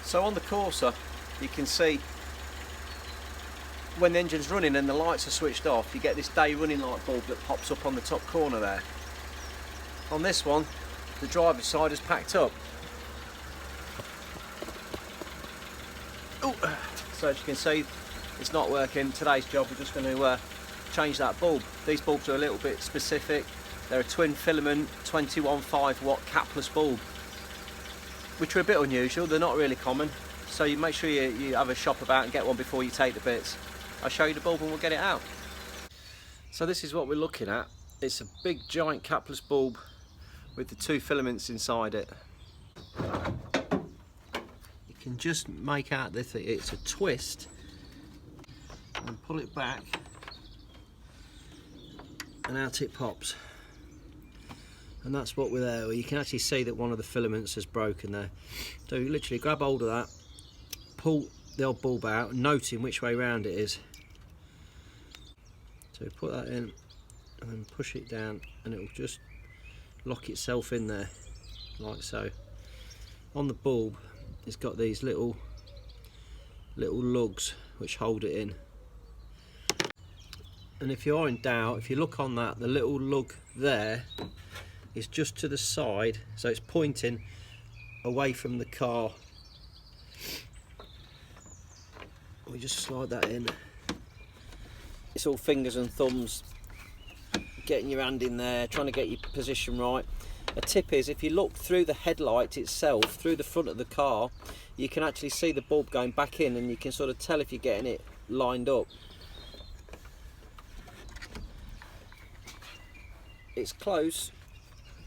So on the Corsa you can see when the engine's running and the lights are switched off, you get this day running light bulb that pops up on the top corner there. On this one, the driver's side is packed up. Ooh. So as you can see, it's not working. Today's job, we're just going to change that bulb. These bulbs are a little bit specific. They're a twin filament 21.5 watt capless bulb, which are a bit unusual. They're not really common, so you make sure you have a shop about and get one before you take the bits. I'll show you the bulb and we'll get it out. So this is what we're looking at. It's a big giant capless bulb with the two filaments inside it. You can just make out that it's a twist and pull it back and out it pops. And that's what we're there. You can actually see that one of the filaments has broken there. So you literally grab hold of that, pull the old bulb out, noting which way round it is. So put that in and then push it down and it will just lock itself in there, like so. On the bulb it's got these little lugs which hold it in. And if you are in doubt, if you look on that, the little lug there is just to the side, so it's pointing away from the car. We just slide that in. It's all fingers and thumbs, getting your hand in there, trying to get your position right. A tip is, if you look through the headlight itself, through the front of the car, you can actually see the bulb going back in and you can sort of tell if you're getting it lined up. It's close,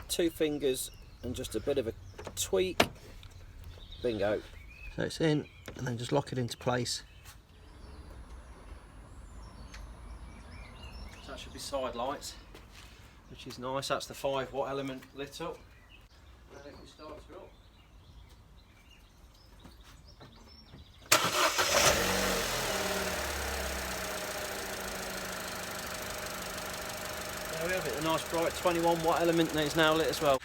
2 fingers and just a bit of a tweak, bingo. So it's in, and then just lock it into place. So that should be side lights, which is nice. That's the 5 watt element lit up. And then if we start it up, there we have it, a nice bright 21 watt element, and it's now lit as well.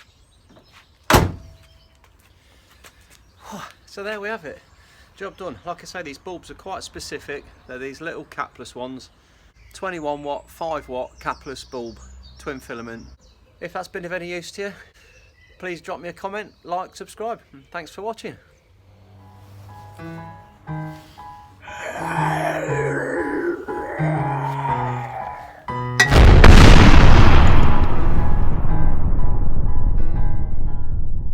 So there we have it, job done. Like I say, these bulbs are quite specific. They're these little capless ones, 21 watt, 5 watt capless bulb, twin filament. If that's been of any use to you, please drop me a comment, like, subscribe, and thanks for watching.